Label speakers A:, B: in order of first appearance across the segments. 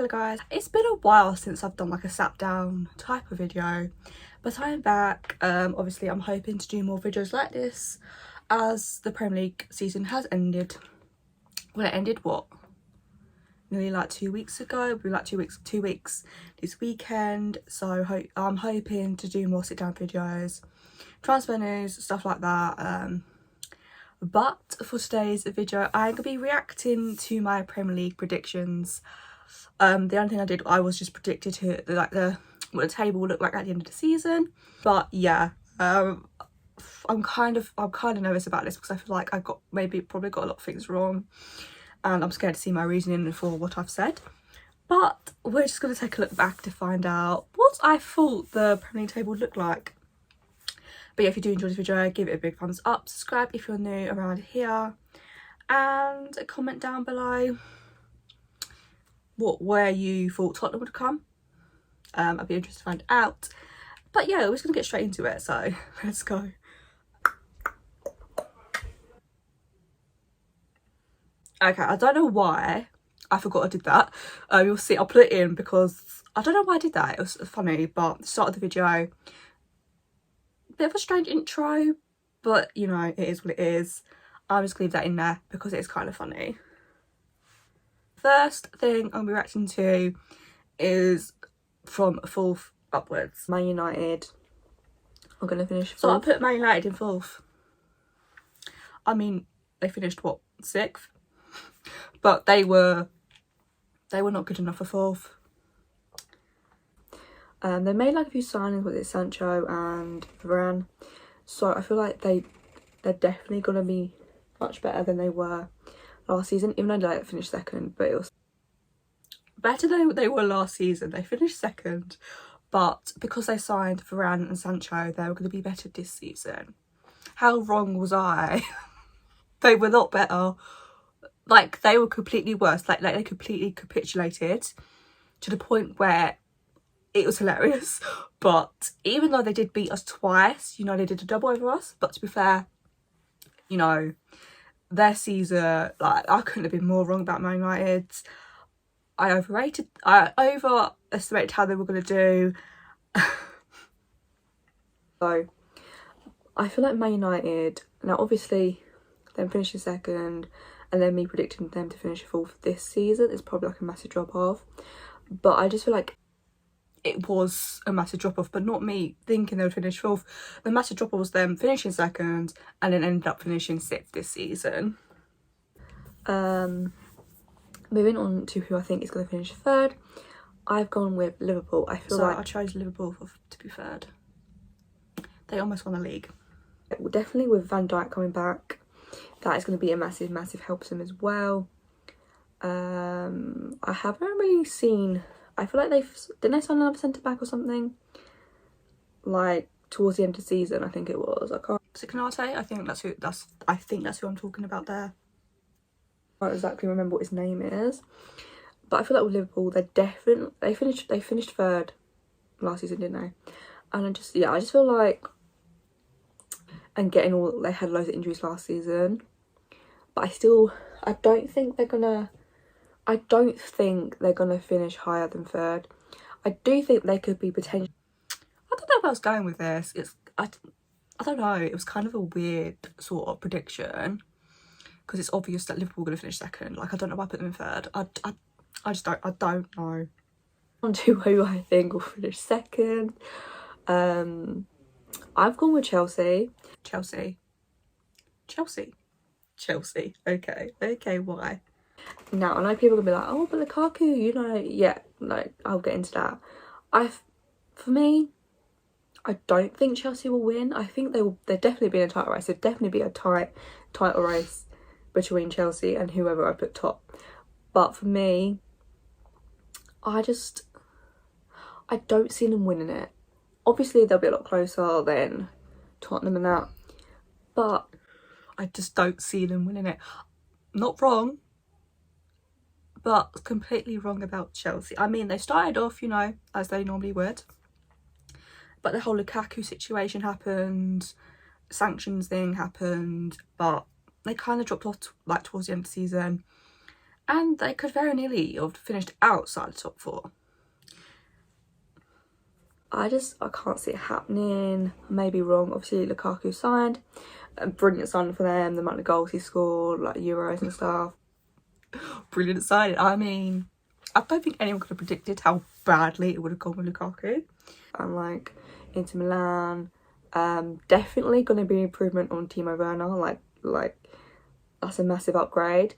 A: Hello guys, it's been a while since I've done like a sat down type of video, but I'm back. Obviously I'm hoping to do more videos like this as the Premier League season has ended. Well, it ended what? Nearly like 2 weeks ago. It'll be like 2 weeks this weekend. So I'm hoping to do more sit down videos, transfer news, stuff like that. But for today's video, I'm gonna be reacting to my Premier League predictions. The only thing I did, I was just predicted what the table will look like at the end of the season. But yeah, I'm kind of nervous about this because I feel like I probably got a lot of things wrong, and I'm scared to see my reasoning for what I've said. But we're just gonna take a look back to find out what I thought the Premier League table would look like. But yeah, if you do enjoy this video, give it a big thumbs up, subscribe if you're new around here, and comment down below where you thought Tottenham would come. I'd be interested to find out. But yeah, we're just gonna get straight into it, so let's go. Okay, I don't know why I forgot I did that. You'll see, I'll put it in because I don't know why I did that. It was funny, but the start of the video, bit of a strange intro, but you know, it is what it is. I'll just leave that in there because it's kind of funny. First thing I'm reacting to is from fourth upwards. Man United are going to finish fourth. So I put Man United in fourth. I mean, they finished what, 6th? But they were not good enough for fourth. They made like a few signings with it, Sancho and Varane. So I feel like they're definitely going to be much better than they were last season, even though they finished second. But it was better than they were last season. They finished second, but because they signed Varane and Sancho, they were going to be better this season. How wrong was I? They were not better. Like, they were completely worse. Like they completely capitulated to the point where it was hilarious. But even though they did beat us twice, you know, they did a double over us. But to be fair, you know, their season, like, I couldn't have been more wrong about Man United. I overestimated how they were going to do. So I feel like Man United, now obviously them finishing second and then me predicting them to finish fourth this season is probably like a massive drop off. But I just feel like it was a massive drop off, but not me thinking they would finish fourth. The massive drop off was them finishing second and then ended up finishing 6th this season. Moving on to who I think is going to finish third, I've gone with Liverpool. I feel like I chose Liverpool to be third. They almost won the league. Definitely with Van Dijk coming back, that is going to be a massive help to them as well. I haven't really seen. I feel like didn't they sign another centre back or something? Like towards the end of the season, I think it was. I can't. Is it Canate? I think that's who I'm talking about there. I don't exactly remember what his name is, but I feel like with Liverpool, they finished third last season, didn't they? And I just feel like, and they had loads of injuries last season, but I don't think they're gonna finish higher than third. I do think they could be potentially. I don't know where I was going with this. I don't know. It was kind of a weird sort of prediction because it's obvious that Liverpool are going to finish second. Like, I don't know why I put them in third. I don't know. On to who I think will finish second. I've gone with Chelsea. Chelsea. Okay, why? Now, I know people are going to be like, oh, but Lukaku, you know, yeah, like, I'll get into that. For me, I don't think Chelsea will win. I think they'll definitely be in a title race. There'll definitely be a title race between Chelsea and whoever I put top. But for me, I don't see them winning it. Obviously, they'll be a lot closer than Tottenham and that, but I just don't see them winning it. Not wrong, but completely wrong about Chelsea. I mean, they started off, you know, as they normally would, but the whole Lukaku situation happened, sanctions thing happened, but they kind of dropped off like towards the end of the season. and they could very nearly have finished outside the top 4. I can't see it happening. I may be wrong. Obviously Lukaku signed, a brilliant signing for them, the amount of goals he scored, like Euros and stuff. Brilliant signing. I mean, I don't think anyone could have predicted how badly it would have gone with Lukaku. And like Inter Milan, definitely going to be an improvement on Timo Werner. Like that's a massive upgrade.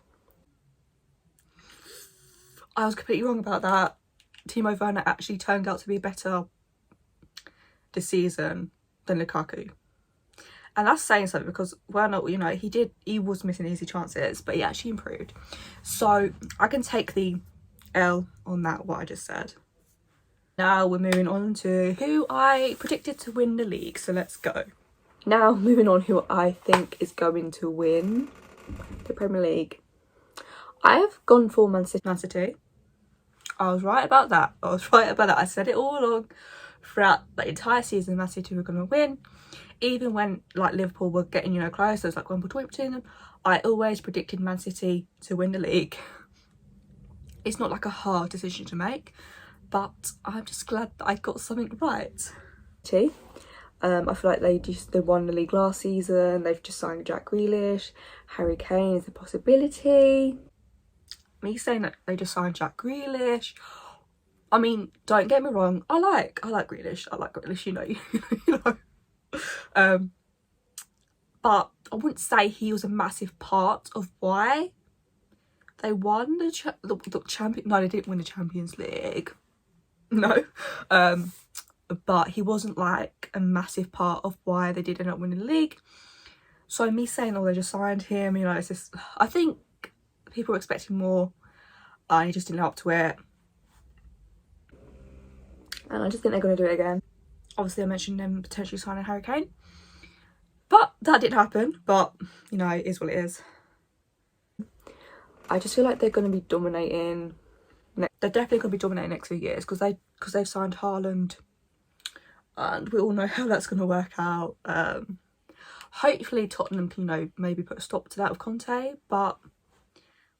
A: I was completely wrong about that. Timo Werner actually turned out to be better this season than Lukaku. And that's saying something, because Werner, you know, he was missing easy chances, but he actually improved. So I can take the L on that, what I just said. Now we're moving on to who I predicted to win the league, so let's go. Now moving on, who I think is going to win the Premier League. I have gone for Man City. I was right about that. I said it all along. Throughout the entire season, Man City were going to win. Even when like Liverpool were getting, you know, close, there was like 1 point between them, I always predicted Man City to win the league. It's not like a hard decision to make, but I'm just glad that I got something right. I feel like they won the league last season. They've just signed Jack Grealish. Harry Kane is a possibility. Me saying that they just signed Jack Grealish, I mean, don't get me wrong, I like Grealish. I like Grealish, you know, you know. But I wouldn't say he was a massive part of why they won the champion. No, they didn't win the Champions League. No. But he wasn't like a massive part of why they did end up winning the league. So me saying, oh, they just signed him, you know, it's just, I think people were expecting more, and he just didn't live up to it. And I just think they're going to do it again. Obviously I mentioned them potentially signing Harry Kane, but that didn't happen. But you know, it is what it is. I just feel like they're going to be dominating. They're definitely going to be dominating next few years, because they've signed Haaland, and we all know how that's going to work out. Hopefully Tottenham can, you know, maybe put a stop to that with Conte, but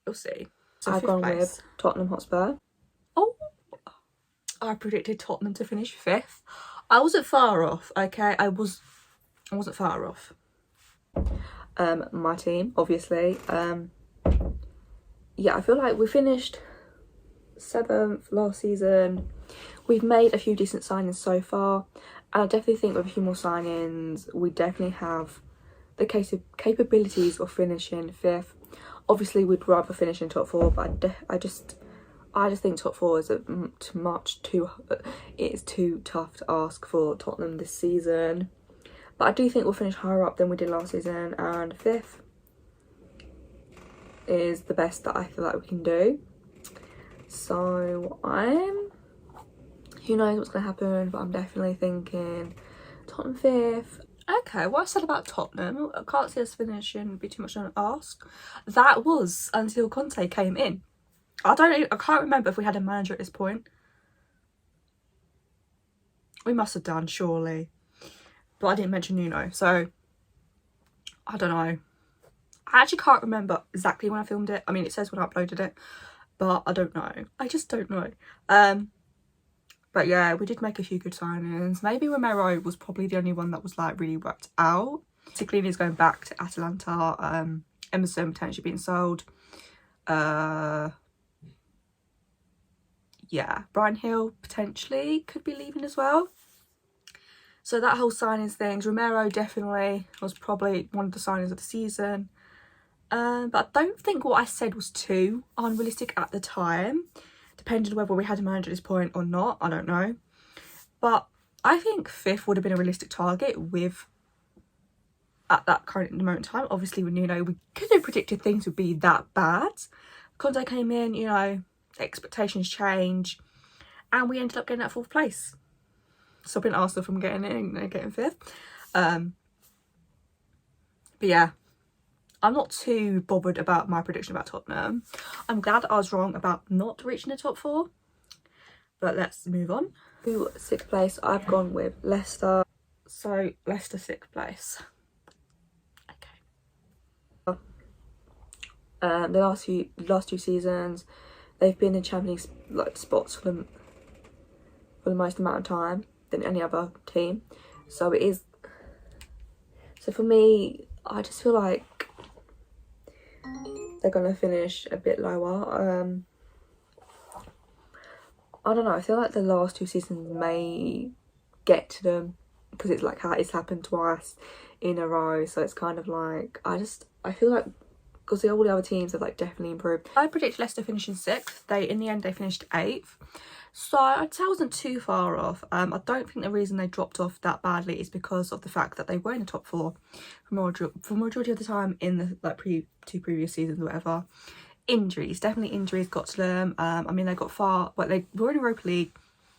A: we'll see. So I've gone with Tottenham Hotspur. Oh, I predicted Tottenham to finish 5th. I wasn't far off, okay? I wasn't far off. My team, obviously. Yeah, I feel like we finished 7th last season. We've made a few decent signings so far, and I definitely think with a few more signings, we definitely have the capabilities of finishing 5th. Obviously, we'd rather finish in top 4, but I just think top 4 is it's too tough to ask for Tottenham this season. But I do think we'll finish higher up than we did last season, and 5th is the best that I feel like we can do. So who knows what's going to happen, but I'm definitely thinking Tottenham 5th. Okay, what I said about Tottenham, I can't see us finishing, would be too much to ask. That was until Conte came in. I can't remember if we had a manager at this point. We must have done, surely. But I didn't mention Nuno, so I don't know. I actually can't remember exactly when I filmed it. I mean, it says when I uploaded it, but I don't know. I just don't know. But yeah, we did make a few good signings. Maybe Romero was probably the only one that was like really worked out. Particularly he's going back to Atalanta. Emerson potentially being sold. Yeah, Brian Hill potentially could be leaving as well. So that whole signings things, Romero definitely was probably one of the signings of the season. But I don't think what I said was too unrealistic at the time. Depending on whether we had a manager at this point or not, I don't know. But I think 5th would have been a realistic target at that current moment in time. Obviously with Nuno, we couldn't have predicted things would be that bad. Conte came in, you know, expectations change, and we ended up getting that 4th place, stopping Arsenal from getting 5th. But yeah, I'm not too bothered about my prediction about Tottenham. I'm glad I was wrong about not reaching the top 4. But let's move on. To 6th place, I've gone with Leicester. So Leicester 6th place. Okay. The last two seasons, they've been in Champions League like spots for the most amount of time than any other team. So it is. So for me, I just feel like they're gonna finish a bit lower. I don't know. I feel like the last two seasons may get to them because it's like how it's happened twice in a row. So it's kind of like I feel like because all the other teams have like definitely improved. I predict Leicester finishing 6th. In the end they finished 8th. So I'd say I wasn't too far off. I don't think the reason they dropped off that badly is because of the fact that they were in the top 4 for majority of the time in the like two previous seasons or whatever. Definitely injuries got to them. I mean they got far, but they were in Europa League.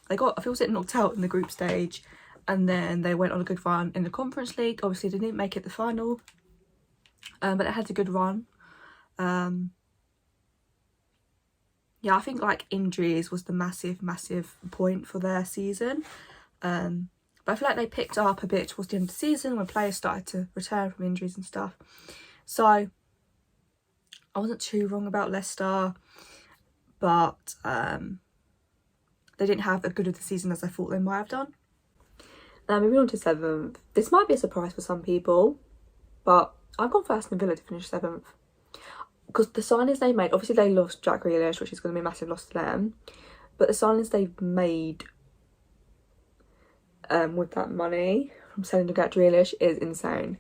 A: They got, I feel, knocked out in the group stage, and then they went on a good run in the Conference League. Obviously they didn't make it the final, but they had a good run. Yeah, I think like injuries was the massive point for their season. But I feel like they picked up a bit towards the end of the season when players started to return from injuries and stuff. So I wasn't too wrong about Leicester, but they didn't have as good of the season as I thought they might have done. Now moving on to 7th. This might be a surprise for some people, but I've gone for Aston Villa to finish 7th. Because the signings they made, obviously they lost Jack Grealish, which is going to be a massive loss to them. But the signings they've made with that money from selling Jack Grealish is insane.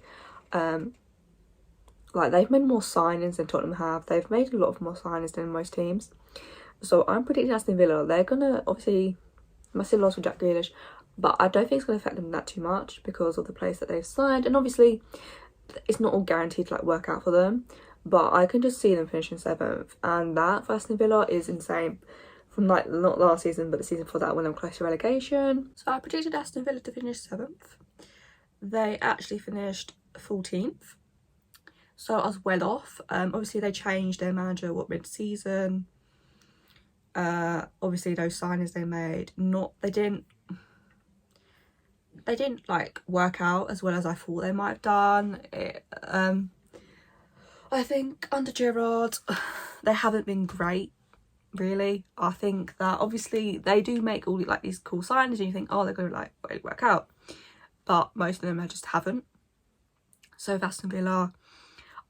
A: Like they've made more signings than Tottenham have. They've made a lot of more signings than most teams. So I'm predicting Aston Villa. They're going to, obviously, massive loss with Jack Grealish. But I don't think it's going to affect them that too much because of the players that they've signed. And obviously, it's not all guaranteed to like work out for them. But I can just see them finishing 7th. And that for Aston Villa is insane. From like, not last season, but the season before that when they were close to relegation. So I predicted Aston Villa to finish 7th. They actually finished 14th. So I was well off. Obviously they changed their manager mid-season. Obviously those signings they made, they didn't like work out as well as I thought they might have done. I think under Gerrard, they haven't been great, really. I think that obviously they do make all like these cool signings and you think, oh, they're going to like really work out. But most of them just haven't. So with Aston Villa,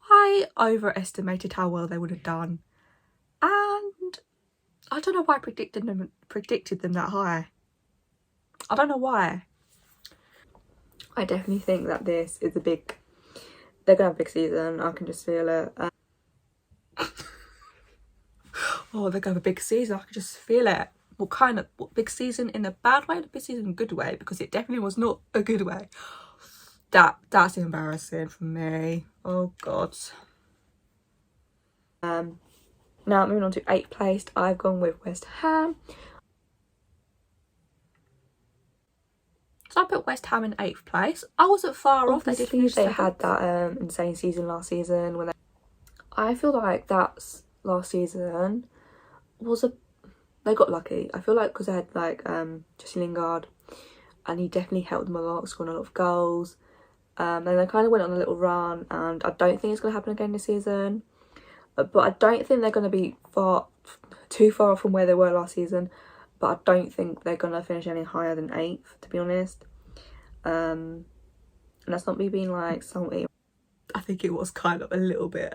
A: I overestimated how well they would have done. And I don't know why I predicted them that high. I don't know why. I definitely think that this is they're gonna have a big season. I can just feel it. Oh, they're gonna have a big season. I can just feel it. What big season in a bad way, or big season in a good way? Because it definitely was not a good way. That's embarrassing for me. Oh God. Now moving on to 8th placed, I've gone with West Ham. So I put West Ham in 8th place. I wasn't far off. They did finish 7th. They had that insane season last season when I feel like that last season was they got lucky. I feel like because they had like Jesse Lingard, and he definitely helped them a lot, scoring a lot of goals. Then they kind of went on a little run, and I don't think it's going to happen again this season. But I don't think they're going to be too far from where they were last season. But I don't think they're going to finish any higher than 8th, to be honest. And that's not me being like salty. I think it was kind of a little bit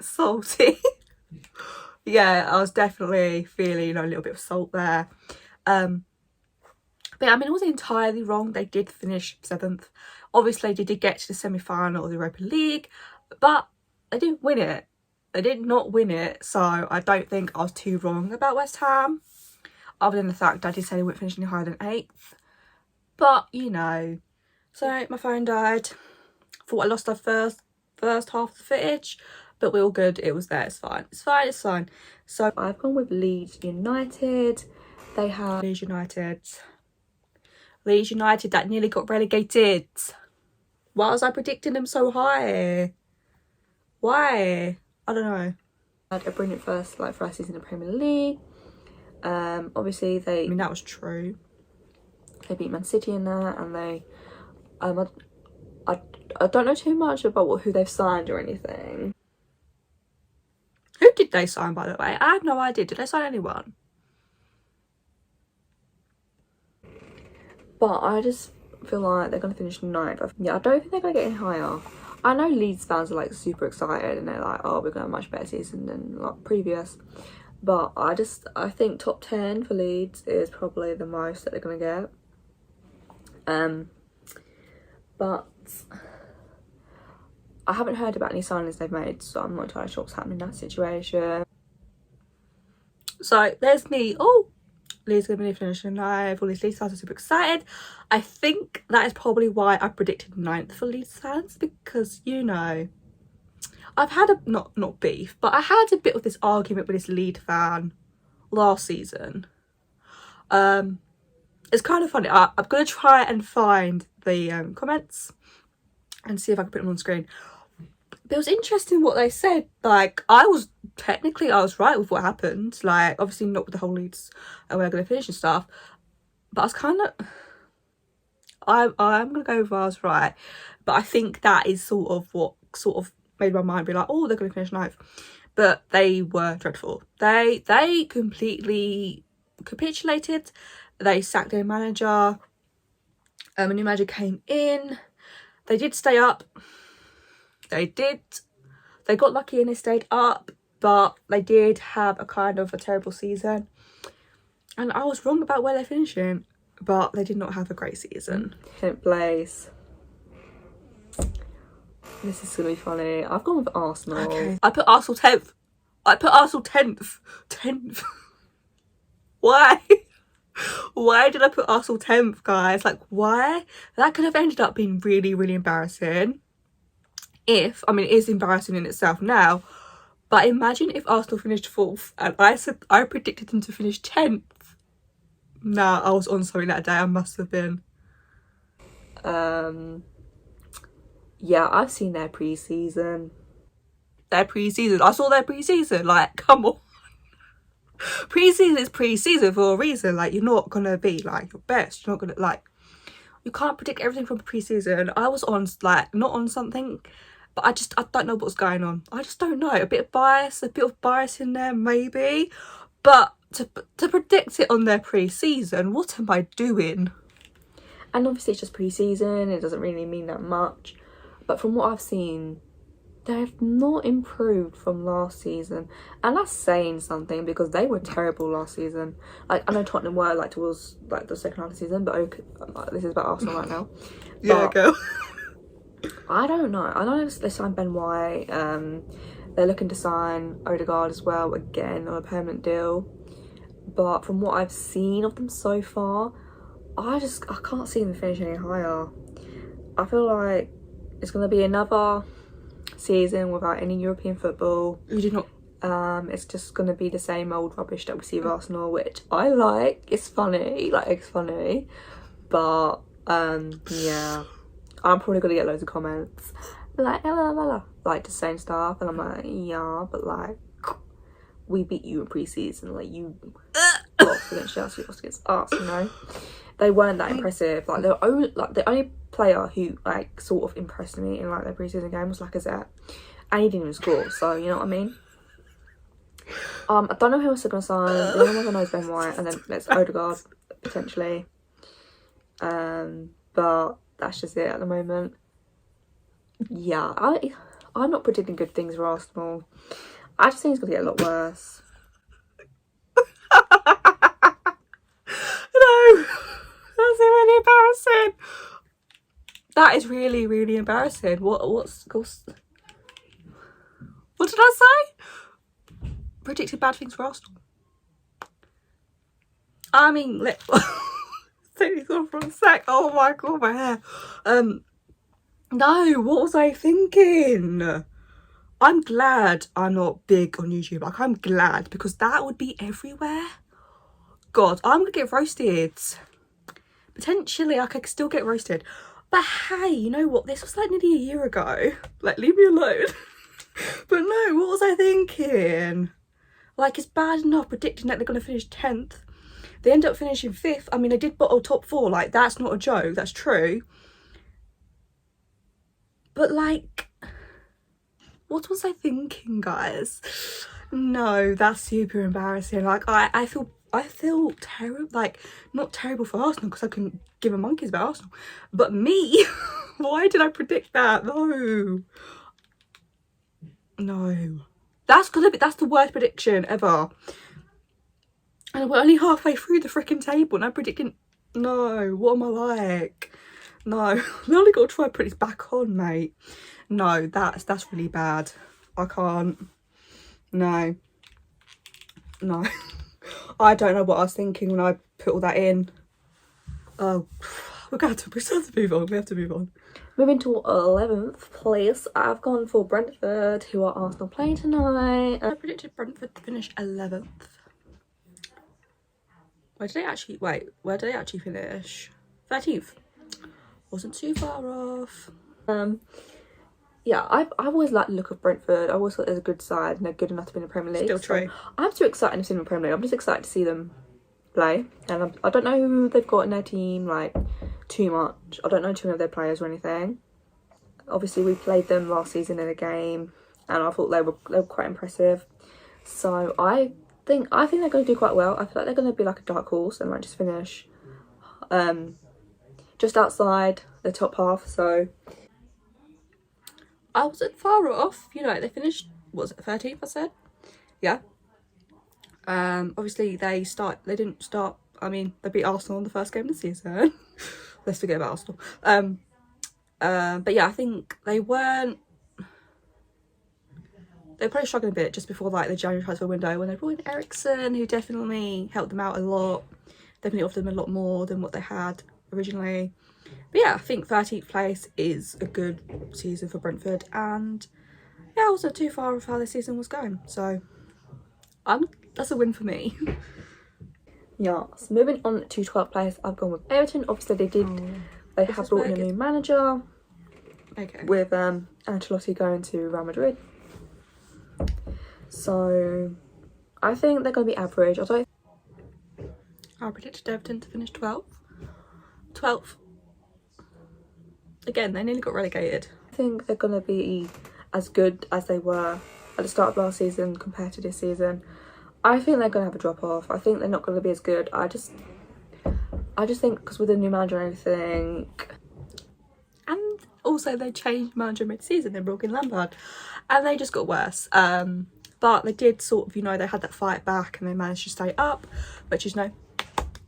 A: salty. Yeah, I was definitely feeling a little bit of salt there. But I mean, it wasn't entirely wrong. They did finish 7th. Obviously, they did get to the semi-final of the Europa League, but they didn't win it. They did not win it, so I don't think I was too wrong about West Ham, other than the fact I did say they weren't finishing higher than 8th. But, you know. So, my phone died. Thought I lost the first half of the footage, but we're all good. It was there. It's fine. It's fine. So, I've gone with Leeds United. They have Leeds United that nearly got relegated. Why was I predicting them so high? Why? I don't know. Had a brilliant first season in the Premier League. Obviously I mean, that was true. They beat Man City in that, and I
B: I don't know too much about who they've signed or anything.
A: Who did they sign, by the way? I have no idea. Did they sign anyone?
B: But I just feel like they're going to finish 9th. Yeah, I don't think they're going to get any higher. I know Leeds fans are like super excited and they're like, oh, we're going to have a much better season than like previous. But I think top 10 for Leeds is probably the most that they're going to get. But I haven't heard about any signings they've made, so I'm not entirely sure what's happening in that situation.
A: So there's me. Oh, Leeds going to be finishing 9th. All these Leeds fans are super excited. I think that is probably why I predicted 9th for Leeds fans, because, you know, I've had a not beef, but I had a bit of this argument with this Leeds fan last season. It's kind of funny. I'm gonna try and find the comments and see if I can put them on screen. But it was interesting what they said. Like, I was right with what happened. Like, obviously not with the whole Leeds and we're gonna finish and stuff. But I was kind of, I'm gonna go with I was right. But I think that is sort of what made my mind be like, oh, they're gonna finish 9th. But they were dreadful. They completely capitulated. They sacked their manager. A new manager came in. They did stay up. They got lucky and they stayed up, but they did have a kind of a terrible season. And I was wrong about where they're finishing, but they did not have a great season.
B: 10th place. This is gonna be funny. I've gone with Arsenal.
A: Okay. I put Arsenal 10th. I put Arsenal 10th. 10th. Why? Why did I put Arsenal 10th, guys? Like, why? That could have ended up being really, really embarrassing. It is embarrassing in itself now. But imagine if Arsenal finished 4th and I predicted them to finish 10th. Nah, I was on something that day. I must have been.
B: Yeah, I've seen their pre-season.
A: I saw their pre-season. Like, come on. Pre-season is pre-season for a reason. Like, you're not gonna be like your best. You're not gonna, like, you can't predict everything from pre-season. I was on, like, not on something, but I don't know what's going on. I just don't know. A bit of bias in there maybe, but to predict it on their pre-season, what am I doing?
B: And obviously it's just pre-season. It doesn't really mean that much. But from what I've seen, they have not improved from last season, and that's saying something because they were terrible last season. Like, I know Tottenham were like towards like the second half of the season, but okay, this is about Arsenal right now.
A: Yeah, go.
B: I don't know. I know they signed Ben White. They're looking to sign Odegaard as well, again on a permanent deal. But from what I've seen of them so far, I can't see them finishing any higher. I feel like it's gonna be another season without any European football.
A: You did not.
B: It's just gonna be the same old rubbish that we see with Arsenal, which I like. It's funny, but yeah, I'm probably gonna get loads of comments like like just saying stuff, and I'm like, yeah, but like, we beat you in pre-season, like you lost against Chelsea, lost against us, you know. They weren't that impressive. Like, the only player who like sort of impressed me in like their pre-season game was Lacazette, and he didn't even score. So you know what I mean. I don't know who else they're gonna sign. The only one I know is Ben White, and then there's Odegaard potentially. But that's just it at the moment. Yeah, I'm not predicting good things for Arsenal. I just think it's gonna get a lot worse.
A: No. That's really embarrassing. That is really, really embarrassing. What did I say? Predicted bad things for Arsenal. I mean, take this off for a sec. Oh my god, my hair. No, what was I thinking? I'm glad I'm not big on YouTube. Like, I'm glad, because that would be everywhere. God, I'm gonna get roasted. Potentially I could still get roasted, but hey, you know what, this was like nearly a year ago. Like, leave me alone. But no, what was I thinking? Like, it's bad enough predicting that they're going to finish 10th. They end up finishing 5th. I mean, they did bottle top 4. Like, that's not a joke, that's true. But like, what was I thinking, guys? No, that's super embarrassing. Like, I feel terrible, like, not terrible for Arsenal because I couldn't give a monkey's about Arsenal, but me, why did I predict that? No, that's the worst prediction ever. And we're only halfway through the freaking table and I'm predicting, no, what am I like? No, we only got to try and put this back on, mate. No, that's really bad. I can't. No. I don't know what I was thinking when I put all that in. Oh, we have to move on. We have to move on.
B: Moving to 11th place, I've gone for Brentford, who are Arsenal playing tonight.
A: I predicted Brentford to finish 11th. Where did they actually finish? 13th. Wasn't too far off.
B: Yeah, I've always liked the look of Brentford. I always thought they're a good side and they're good enough to be in the Premier League.
A: Still true.
B: So I'm too excited to see them in the Premier League. I'm just excited to see them play. And I don't know who they've got in their team, like, too much. I don't know too many of their players or anything. Obviously, we played them last season in a game and I thought they were quite impressive. So I think they're going to do quite well. I feel like they're going to be like a dark horse and might just finish just outside the top half. So
A: I wasn't far off, you know, they finished, what was it, 13th, I said? Yeah. Obviously they didn't start, I mean, they beat Arsenal in the first game of the season. Let's forget about Arsenal. But yeah, I think they were probably struggling a bit just before like the January transfer window when they brought in Eriksen, who definitely helped them out a lot. Definitely offered them a lot more than what they had originally. But yeah, I think 13th place is a good season for Brentford, and yeah, I wasn't too far off how the season was going, so that's a win for me.
B: Yeah, so moving on to 12th place, I've gone with Everton. Obviously they have brought in a new manager.
A: Okay.
B: With Ancelotti going to Real Madrid. So I think they're going to be average.
A: I predicted Everton to finish 12th. Again, they nearly got relegated.
B: I think they're going to be as good as they were at the start of last season compared to this season. I think they're going to have a drop off. I think they're not going to be as good. I just think because with the new manager and everything,
A: and also they changed manager mid-season. They brought in Lampard, and they just got worse. But they did sort of, you know, they had that fight back and they managed to stay up, which is, you know,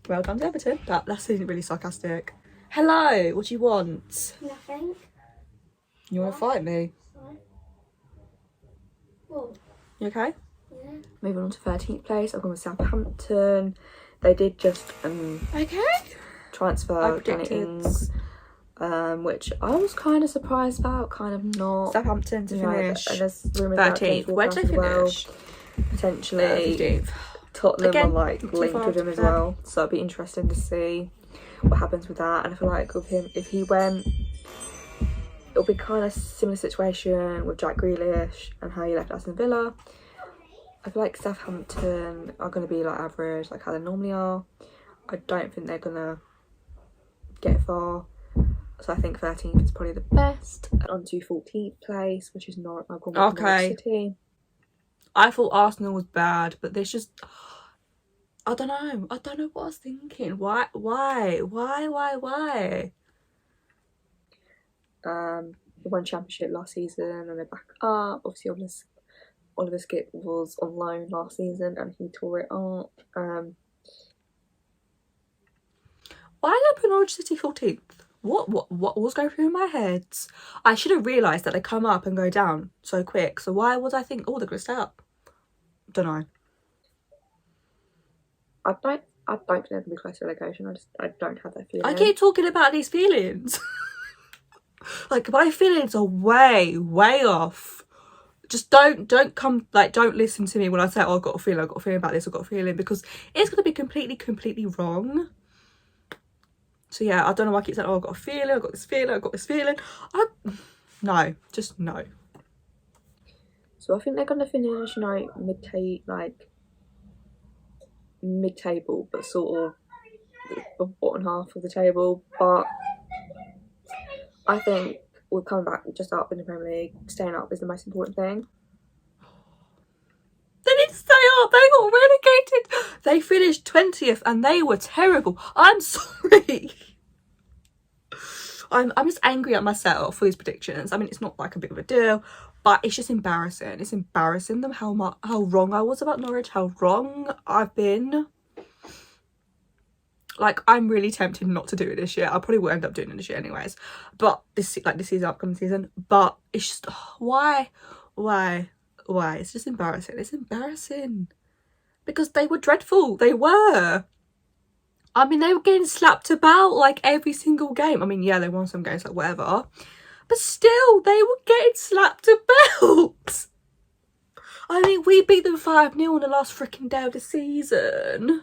A: well done to Everton. That's really sarcastic. Hello, what do you want?
C: Nothing.
A: You want to fight me?
C: What?
A: You okay?
C: Yeah.
B: moving on to 13th place, I've gone with Southampton. They did just
A: Okay.
B: transfer Danny Ings, which I was kind of surprised about, kind of not.
A: Southampton to finish.
B: And there's rumours about
A: 13th. Where did they finish?
B: Potentially
A: 15th.
B: Tottenham
A: Again,
B: are like
A: not too
B: linked
A: far
B: with him
A: off
B: as
A: them.
B: well, so it'd be interesting to see what happens with that. And I feel like with him, if he went, it'll be kind of similar situation with Jack Grealish and how he left Aston Villa. I feel like Southampton are going to be like average, like how they normally are. I don't think they're going to get far. So I think 13th is probably the best. On to 14th place, which is Norwich. I've gone with Norwich City.
A: I thought Arsenal was bad, but there's just, I don't know what I was thinking. Why?
B: They won Championship last season and they're back up. Obviously, Oliver Skip was on loan last season and he tore it up.
A: Why did I put Norwich City 14th? What was going through my head? I should have realised that they come up and go down so quick. So why would I think, oh, they're going to stay up? Don't know.
B: I don't think they're going to be close to relegation. I don't have that feeling.
A: I keep talking about these feelings. Like, my feelings are way off. Just don't listen to me when I say, oh, I've got a feeling about this, I've got a feeling, because it's going to be completely wrong. So yeah, I don't know why I keep saying, oh, I've got a feeling, I've got this feeling. No, just no.
B: So I think they're going to finish, mid-table, but sort of the bottom half of the table. But I think we're coming back just up in the Premier League. Staying up is the most important thing.
A: They didn't stay up. They got relegated. They finished 20th and they were terrible. I'm sorry. I'm just angry at myself for these predictions. I mean, it's not like a big of a deal, but it's just embarrassing. It's embarrassing them how wrong I was about Norwich, how wrong I've been. Like, I'm really tempted not to do it this year. I probably will end up doing it this year anyways. But this season, upcoming season. But it's just, why? It's just embarrassing. It's embarrassing. Because they were dreadful. They were. I mean, they were getting slapped about like every single game. I mean, yeah, they won some games, like whatever. But still, they were getting slapped about. I mean, we beat them 5-0 on the last freaking day of the season.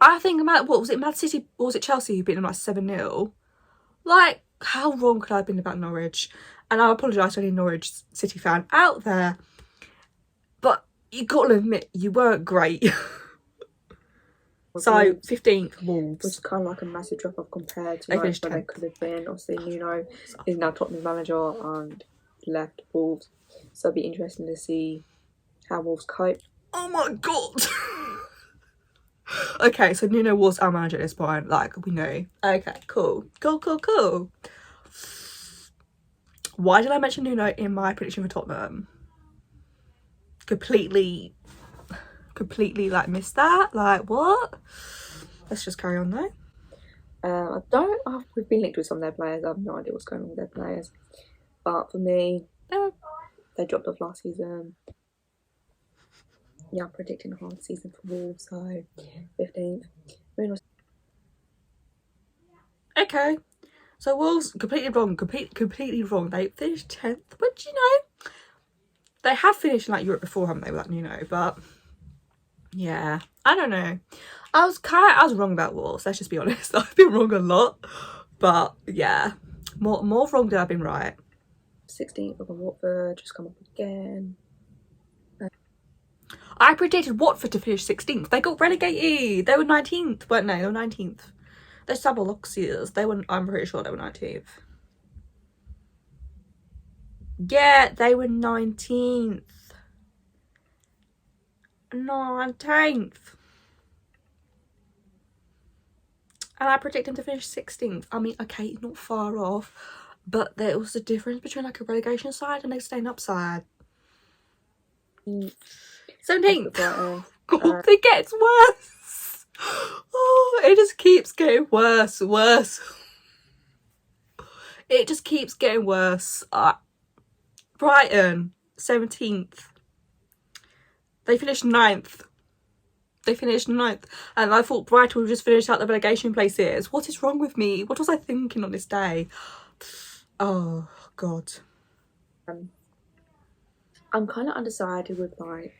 A: I think, what was it, Man City, or was it Chelsea who beat them like 7-0? Like, how wrong could I have been about Norwich? And I apologise to any Norwich City fan out there. But you got to admit, you weren't great. So, 15th, Wolves.
B: Which is kind of like a massive drop-off compared to like where they could have been. Obviously, Nuno is now Tottenham's manager and left Wolves. So it'd be interesting to see how Wolves cope.
A: Oh my god! Okay, so Nuno was our manager at this point. Like, we knew. Okay, cool. Cool. Why did I mention Nuno in my prediction for Tottenham? Completely like missed that. Like, what? Let's just carry on though.
B: We've been linked with some of their players. I have no idea what's going on with their players. But for me, they dropped off last season. Yeah, I'm predicting a hard season for Wolves, so 15th.
A: Okay, so Wolves completely wrong. They finished 10th, but you know, they have finished in like Europe before, haven't they? With that Nuno, but yeah, I don't know. I was wrong about Wolves. Let's just be honest. I've been wrong a lot, but yeah, more wrong than I've been right.
B: 16th of Watford just come up again.
A: I predicted Watford to finish 16th. They got relegated. They were 19th, weren't they? They were 19th. They're Sabaloxiers. I'm pretty sure they were 19th. Yeah, they were 19th. 19th. And I predicted them to finish 16th. I mean, okay, not far off. But there was a difference between like a relegation side and a staying up side. 17th. God, it gets worse. Oh, it just keeps getting worse. It just keeps getting worse. Brighton, 17th. They finished 9th. And I thought Brighton would just finish out the relegation places. What is wrong with me? What was I thinking on this day? Oh, God.
B: I'm kind of undecided with like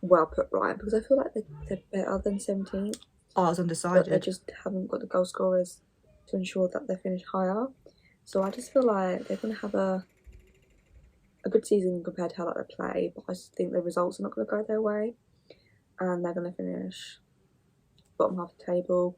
B: well put Brighton because I feel like they're better than 17th.
A: Oh, I was undecided.
B: But they just haven't got the goal scorers to ensure that they finish higher. So I just feel like they're going to have a good season compared to how they play. But I just think the results are not going to go their way. And they're going to finish bottom half of the table.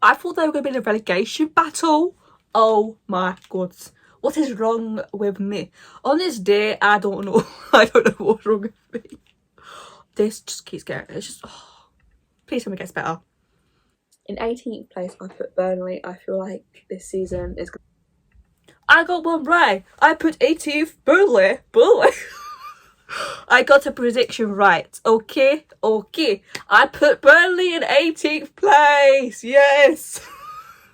A: I thought they were going to be in a relegation battle. Oh my god. What is wrong with me? On this day, I don't know. I don't know what's wrong with me. This just keeps getting... It's just... Oh, please tell me it gets better.
B: In 18th place, I put Burnley. I feel like this season is...
A: I got one right. I put 18th. Burnley. I got a prediction right. Okay. I put Burnley in 18th place. Yes.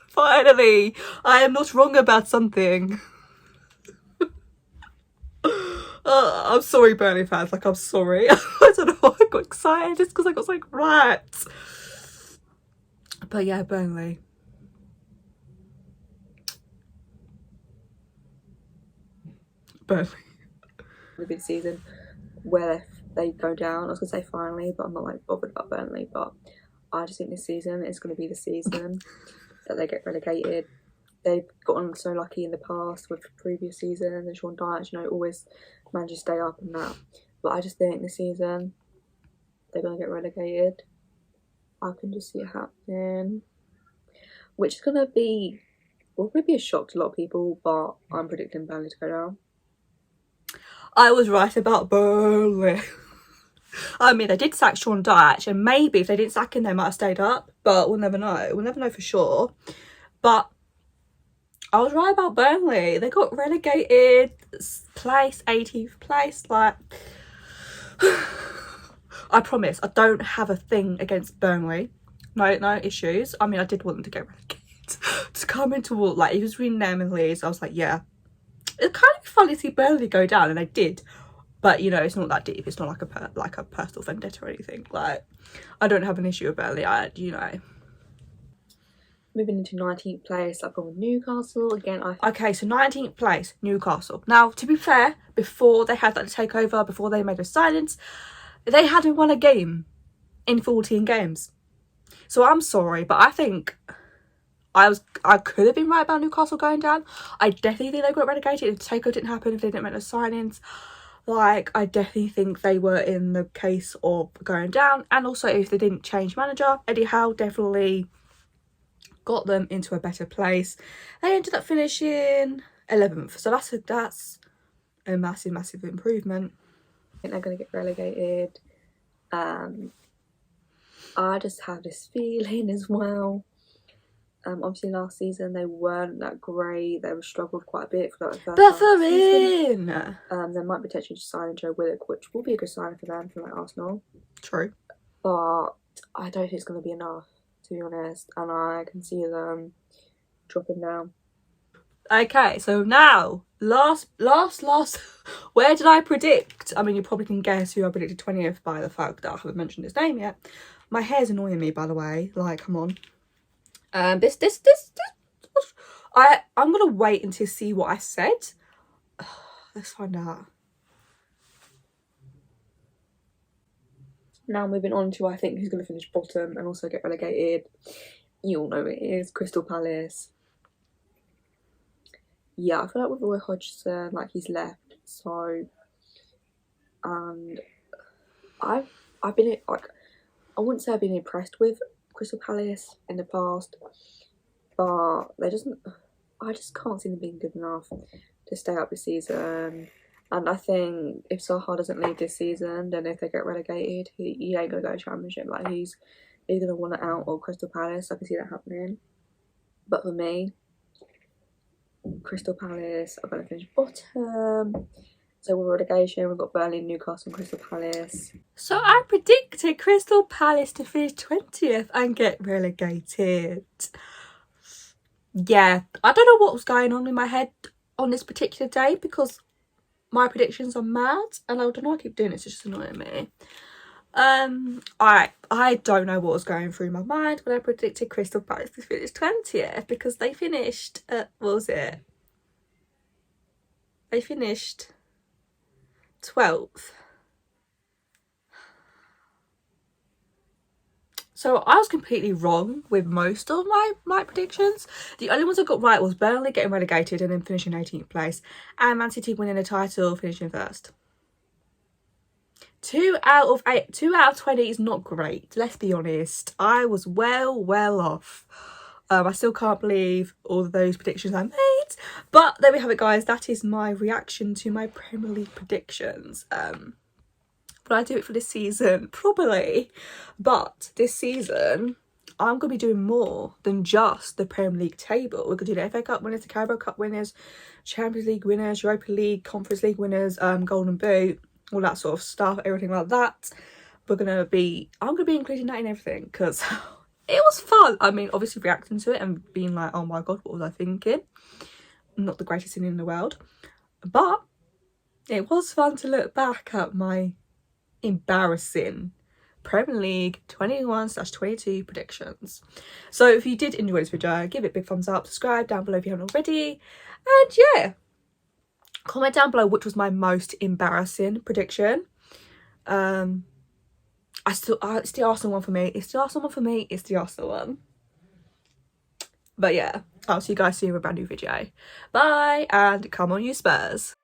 A: Finally. I am not wrong about something. I'm sorry, Burnley fans. Like, I'm sorry. I don't know why I got excited. Just because I got something right. But yeah, Burnley.
B: A good season where they go down. I was going to say finally, but I'm not like bothered about Burnley. But I just think this season is going to be the season that they get relegated. They've gotten so lucky in the past with previous seasons and Sean Dyche, always managed to stay up and that. But I just think this season they're going to get relegated. I can just see it happening, which is gonna be, will probably be a shock to a lot of people, but I'm predicting Burnley to go down.
A: I was right about Burnley. I mean, they did sack Sean Dyche, and maybe if they didn't sack him, they might have stayed up, but we'll never know. We'll never know for sure. But I was right about Burnley. They got relegated place, 18th place. Like, I promise, I don't have a thing against Burnley. No issues. I mean, I did want them to get relegated. To come into what, like, he was reading them in Leeds. I was like, yeah. It's kind of funny to see Burnley go down, and they did. But, you know, it's not that deep. It's not like a personal vendetta or anything. Like, I don't have an issue with Burnley. You know.
B: Moving into 19th place, I've gone with Newcastle. Again,
A: Okay, so 19th place, Newcastle. Now, to be fair, before they had that takeover, before they made a silence, they hadn't won a game in 14 games. So I'm sorry, but I think I could have been right about Newcastle going down. I definitely think they got relegated if the takeover didn't happen, if they didn't make the signings. Like, I definitely think they were in the case of going down. And also, if they didn't change manager, Eddie Howe definitely got them into a better place. They ended up finishing 11th. So that's a massive improvement.
B: I think they're going to get relegated. I just have this feeling as well. Obviously last season they weren't that great. They were struggled quite a bit for like the first
A: Buffering!
B: They might potentially just sign Joe Willock, which will be a good sign for them, for like Arsenal.
A: True.
B: But I don't think it's going to be enough, to be honest. And I can see them dropping down.
A: Okay, so now, last, where did I predict? I mean, you probably can guess who I predicted 20th by the fact that I haven't mentioned his name yet. My hair's annoying me, by the way. Like, come on. I'm gonna wait until see what I said. Let's find out.
B: Now moving on to, I think, who's going to finish bottom and also get relegated. You all know it is Crystal Palace. Yeah, I feel like with Roy Hodgson, like, he's left, so, and I've been, like, I wouldn't say I've been impressed with Crystal Palace in the past, but I just can't see them being good enough to stay up this season. And I think if Zaha doesn't leave this season, then if they get relegated, he ain't gonna go Championship. Like, he's gonna want it out of Crystal Palace. I can see that happening. But for me, Crystal Palace are going to finish bottom. So with relegation, we've got Burnley, Newcastle and Crystal Palace.
A: So I predicted Crystal Palace to finish 20th and get relegated. Yeah, I don't know what was going on in my head on this particular day because my predictions are mad and I don't know, I keep doing it, it's just annoying me. I don't know what was going through my mind when I predicted Crystal Palace to finish 20th because they finished at, what was it? They finished 12th. So I was completely wrong with most of my predictions. The only ones I got right was Burnley getting relegated and then finishing 18th place, and Man City winning the title, finishing first. 2 out of 20 is not great, let's be honest. I was well off. I still can't believe all of those predictions I made, but there we have it, guys. That is my reaction to my Premier League predictions. Will I do it for this season? Probably. But this season, I'm going to be doing more than just the Premier League table. We're going to do the FA Cup winners, the Carabao Cup winners, Champions League winners, Europa League, Conference League winners, Golden Boot, all that sort of stuff, everything like that. I'm going to be including that in everything because it was fun. I mean, obviously reacting to it and being like, oh my God, what was I thinking? Not the greatest thing in the world. But it was fun to look back at my embarrassing Premier League 21/22 predictions. So if you did enjoy this video, give it a big thumbs up, subscribe down below if you haven't already, and yeah, comment down below which was my most embarrassing prediction. It's the Arsenal one for me. It's the Arsenal one. But yeah, I'll see you guys soon with a brand new video. Bye, and come on you Spurs.